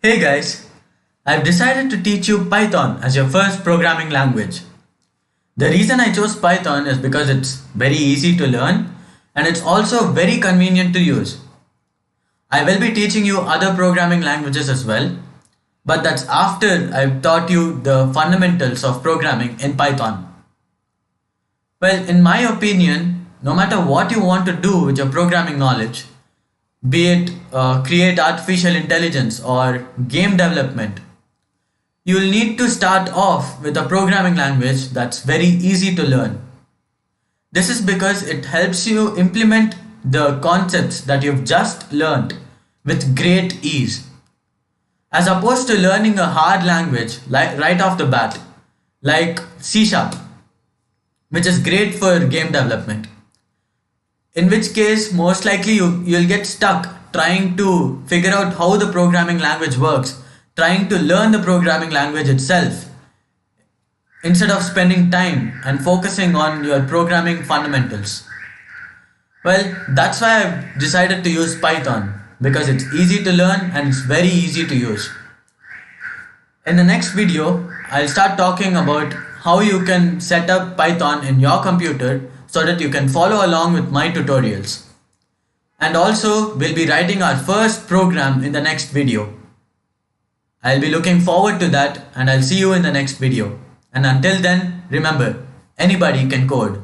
Hey guys, I've decided to teach you Python as your first programming language. The reason I chose Python is because it's very easy to learn and it's also very convenient to use. I will be teaching you other programming languages as well, but that's after I've taught you the fundamentals of programming in Python. Well, in my opinion, no matter what you want to do with your programming knowledge, be it create artificial intelligence or game development, you'll need to start off with a programming language that's very easy to learn. This is because it helps you implement the concepts that you've just learned with great ease, as opposed to learning a hard language like right off the bat, like C Sharp, which is great for game development. In which case, most likely you'll get stuck trying to figure out how the programming language works, trying to learn the programming language itself, instead of spending time and focusing on your programming fundamentals. Well, that's why I've decided to use Python, because it's easy to learn and it's very easy to use. In the next video, I'll start talking about how you can set up Python in your computer so that you can follow along with my tutorials. And also, we'll be writing our first program in the next video. I'll be looking forward to that and I'll see you in the next video. And until then, remember, anybody can code.